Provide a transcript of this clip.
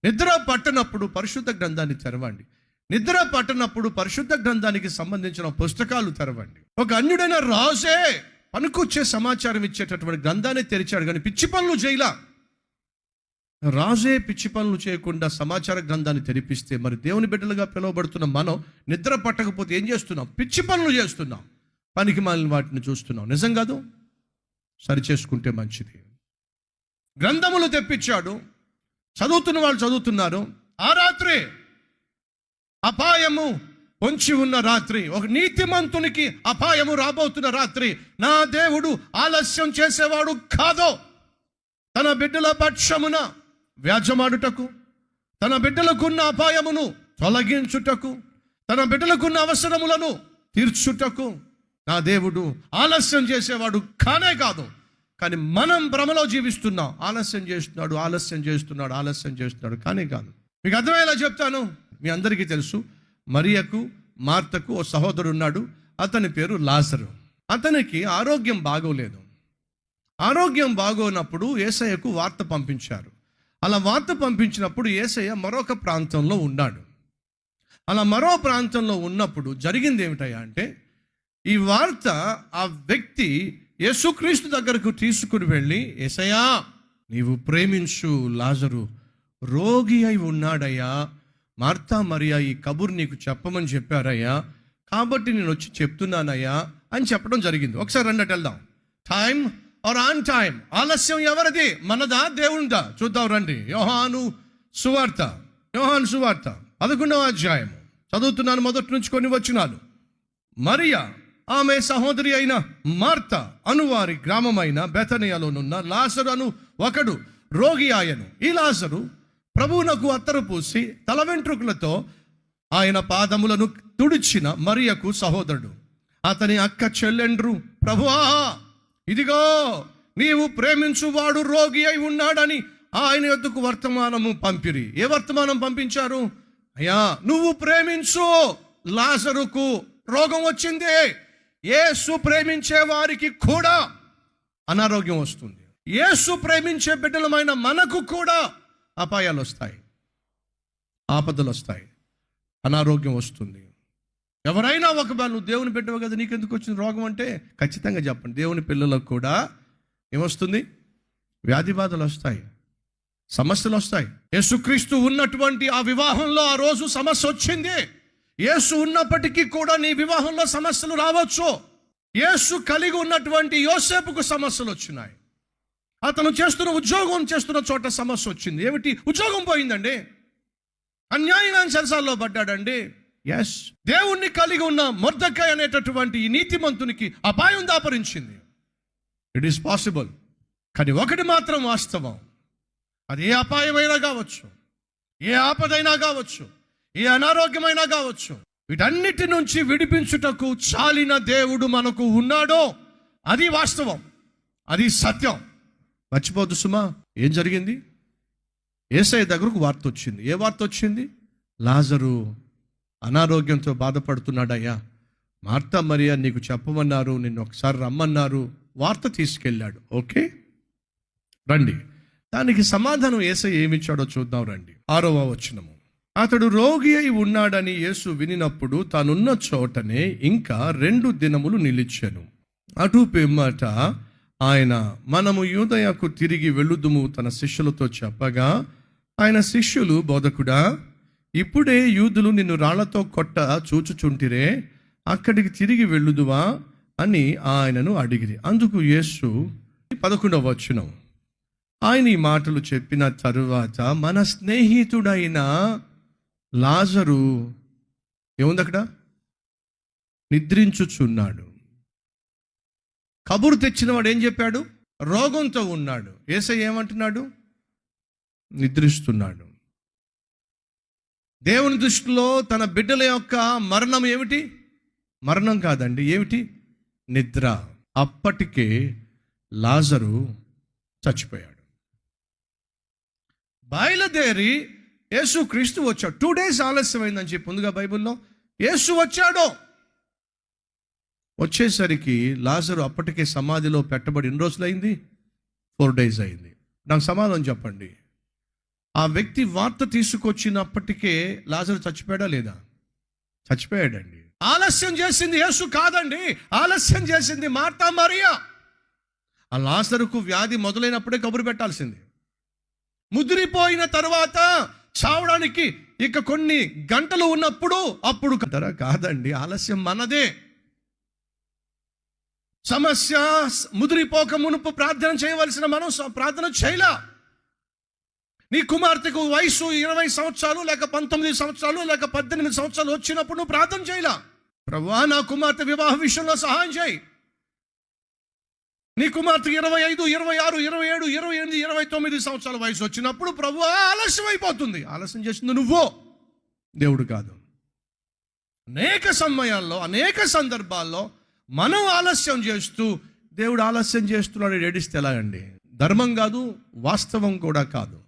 నిద్ర పట్టనప్పుడు పరిశుద్ధ గ్రంథాన్ని తెరవండి. నిద్ర పట్టనప్పుడు పరిశుద్ధ గ్రంథానికి సంబంధించిన పుస్తకాలు తెరవండి. ఒక అన్యుడైన రాజే పనికొచ్చే సమాచారం ఇచ్చేటటువంటి గ్రంథాన్ని తెరిచాడు, కానీ పిచ్చి పనులు చేయలా. రాజే పిచ్చి పనులు చేయకుండా సమాచార గ్రంథాన్ని తెరిపిస్తే మరి దేవుని బిడ్డలుగా పిలువబడుతున్న మనం నిద్ర పట్టకపోతే ఏం చేస్తున్నాం? పిచ్చి పనులు చేస్తున్నాం, పనికి మాలిన వాటిని చూస్తున్నాం. నిజం కాదు? సరి చేసుకుంటే మంచిది. గ్రంథములు తెప్పించాడు, చదువుతున్న వాళ్ళు చదువుతున్నారు. ఆ రాత్రి అపాయము పొంచి ఉన్న రాత్రి, ఒక నీతిమంతునికి అపాయము రాబోతున్న రాత్రి. నా దేవుడు ఆలస్యం చేసేవాడు కాదు. తన బిడ్డల పక్షమున వ్యాజ్యమాడుటకు, తన బిడ్డలకున్న అపాయమును తొలగించుటకు, తన బిడ్డలకున్న అవసరములను తీర్చుటకు నా దేవుడు ఆలస్యం చేసేవాడు కానే కాదు. కానీ మనం భ్రమలో జీవిస్తున్నాం. ఆలస్యం చేస్తున్నాడు, ఆలస్యం చేస్తున్నాడు, ఆలస్యం చేస్తున్నాడు కానే కాదు. మీకు అర్థమయ్యేలా చెప్తాను. మీ అందరికీ తెలుసు, మరియకు మార్తకు ఓ సహోదరుడు ఉన్నాడు. అతని పేరు లాజరు. అతనికి ఆరోగ్యం బాగోలేదు. ఆరోగ్యం బాగోనప్పుడు యేసయ్యకు వార్త పంపించారు. అలా వార్త పంపించినప్పుడు యేసయ్య మరొక ప్రాంతంలో ఉన్నాడు. అలా మరో ప్రాంతంలో ఉన్నప్పుడు జరిగింది ఏమిటయ్యా అంటే, ఈ వార్త ఆ వ్యక్తి యేసుక్రీస్తు దగ్గరకు తీసుకుని వెళ్ళి, యేసయ్యా నీవు ప్రేమించు లాజరు రోగి అయి ఉన్నాడయ్యా, మార్తా మరియా ఈ కబురు నీకు చెప్పమని చెప్పారయ్యా, కాబట్టి నేను వచ్చి చెప్తున్నానయ్యా అని చెప్పడం జరిగింది. ఒకసారి రండి వెళ్దాం. Time are on time. ఆలస్యం ఎవరిది? మనదా దేవునిదా? చూద్దాం రండి. యోహాను సువార్త 11వ అధ్యాయం చదువుతున్నాను, మొదటి నుంచి కొన్ని వచనాలు. మరియా ఆమె సహోదరి అయిన మార్త అనువారి గ్రామమైన బెతనియాలోనున్న లాజరు అను ఒకడు రోగి ఆయను. ఈ లాజరు ప్రభువునకు అత్తరు పూసి తల వెంట్రుకలతో ఆయన పాదములను తుడిచిన మరియకు సహోదరుడు. అతని అక్క చెల్లెండ్రు, ప్రభువా ఇదిగో నీవు ప్రేమించువాడు రోగి అయి ఉన్నాడని ఆయన యొద్దకు వర్తమానము పంపిరి. ఏ వర్తమానం పంపించారు? అయ్యా నువ్వు ప్రేమించు, లాజరుకు రోగం వచ్చింది. యేసు ప్రేమించే వారికి కూడా అనారోగ్యం వస్తుంది. యేసు ప్రేమించే బిడ్డలమైన మనకు కూడా అపాయాలు వస్తాయి, ఆపదలు వస్తాయి, అనారోగ్యం వస్తుంది. ఎవరైనా ఒకవేళ నువ్వు దేవుని బిడ్డవు కదా నీకెందుకు వచ్చిన రోగం అంటే ఖచ్చితంగా చెప్పండి, దేవుని పిల్లలకు కూడా ఏమొస్తుంది? వ్యాధి బాధలు వస్తాయి, సమస్యలు వస్తాయి. యేసుక్రీస్తు ఉన్నటువంటి ఆ వివాహంలో ఆ రోజు సమస్య వచ్చింది. యేసు ఉన్నప్పటికీ కూడా నీ వివాహంలో సమస్యలు రావచ్చు. యేసు కలిగి ఉన్నటువంటి యోసేపుకు సమస్యలు వచ్చినాయి. అతను ఉద్యోగం చేస్తున్న చోట సమస్య వచ్చింది. ఏమిటి? ఉద్యోగం పోయిందండి, అన్యాయంగా చెరసాల్లో పడ్డాడండి. ఎస్, దేవుణ్ణి కలిగి ఉన్న మొర్దెకై అనేటటువంటి ఈ నీతిమంతునికి అపాయం దాపరించింది. It is possible. కానీ ఒకటి మాత్రం వాస్తవం, అది ఏ అపాయమైనా కావచ్చు, ఏ ఆపదైనా కావచ్చు, ఏ అనారోగ్యమైనా కావచ్చు, వీటన్నిటి నుంచి విడిపించుటకు చాలిన దేవుడు మనకు ఉన్నాడో అది వాస్తవం, అది సత్యం. మర్చిపోద్దు సుమా. ఏం జరిగింది? యేసయ్య దగ్గరకు వార్త వచ్చింది. ఏ వార్త వచ్చింది? లాజరు అనారోగ్యంతో బాధపడుతున్నాడయ్యా, మార్తా మరియా నీకు చెప్పమన్నారు, నిన్ను ఒకసారి రమ్మన్నారు. వార్త తీసుకెళ్ళాడు. ఓకే రండి. దానికి సమాధానం యేసయ్య ఏమిచ్చాడో చూద్దాం రండి. 6వ వచనము. అతడు రోగి అయి ఉన్నాడని యేసు వినినప్పుడు తానున్న చోటనే ఇంకా 2 దినములు నిలిచెను. అటు పిమ్మట ఆయన మనము యూదయకు తిరిగి వెళ్ళుదుము తన శిష్యులతో చెప్పగా, ఆయన శిష్యులు, బోధకుడా ఇప్పుడే యూదులు నిన్ను రాళ్లతో కొట్ట చూచుచుంటిరే, అక్కడికి తిరిగి వెళ్ళుదువా అని ఆయనను అడిగిరి. అందుకు యేసు 11వ వచనం. ఆయన ఈ మాటలు చెప్పిన తరువాత మన స్నేహితుడైన లాజరు ఏముంది అక్కడ? నిద్రించుచున్నాడు. కబురు తెచ్చిన వాడు ఏం చెప్పాడు? రోగంతో ఉన్నాడు. యేసయ్య ఏమంటున్నాడు? నిద్రిస్తున్నాడు. దేవుని దృష్టిలో తన బిడ్డల యొక్క మరణం ఏమిటి? మరణం కాదండి, ఏమిటి? నిద్ర. అప్పటికే లాజరు చచ్చిపోయాడు. బయలుదేరి యేసుక్రీస్తు వచ్చాడు. 2 days ఆలస్యమైందని చెప్పి ముందుగా బైబిల్లో. యేసు వచ్చాడు. వచ్చేసరికి లాజరు అప్పటికే సమాధిలో పెట్టబడి ఎన్ని రోజులైంది? 4 days అయింది. నాకు సమాధానం చెప్పండి. ఆ వ్యక్తి వార్త తీసుకొచ్చినప్పటికే లాజరు చచ్చిపోయాడా లేదా? చచ్చిపోయాడండి. ఆలస్యం చేసింది యేసు కాదండి, ఆలస్యం చేసింది మార్తా మరియా. ఆ లాజరుకు వ్యాధి మొదలైనప్పుడే కబురు పెట్టాల్సింది. ముదిరిపోయిన తర్వాత చావడానికి ఇక కొన్ని గంటలు ఉన్నప్పుడు అప్పుడు కాదండి, ఆలస్యం మనదే. సమస్య ముదిరిపోక మునుపు ప్రార్థన చేయవలసిన మనం ప్రార్థన చేయలా. నీ కుమార్తెకు వయసు 20 సంవత్సరాలు లేక 19 సంవత్సరాలు లేక 18 సంవత్సరాలు వచ్చినప్పుడు నువ్వు ప్రార్థన చేయలా. ప్రభువా, నా కుమార్తె వివాహ విషయంలో సహాయం చేయి. నీ కుమార్తె 25, 26, 27, 28, 29 సంవత్సరాల వయసు వచ్చినప్పుడు ప్రభువా ఆలస్యం అయిపోతుంది. ఆలస్యం చేసింది నువ్వు, దేవుడు కాదు. అనేక సమయాల్లో అనేక సందర్భాల్లో మనం ఆలస్యం చేస్తూ దేవుడు ఆలస్యం చేస్తున్నాడు ఏడిస్తే ఎలాగండి? ధర్మం కాదు, వాస్తవం కూడా కాదు.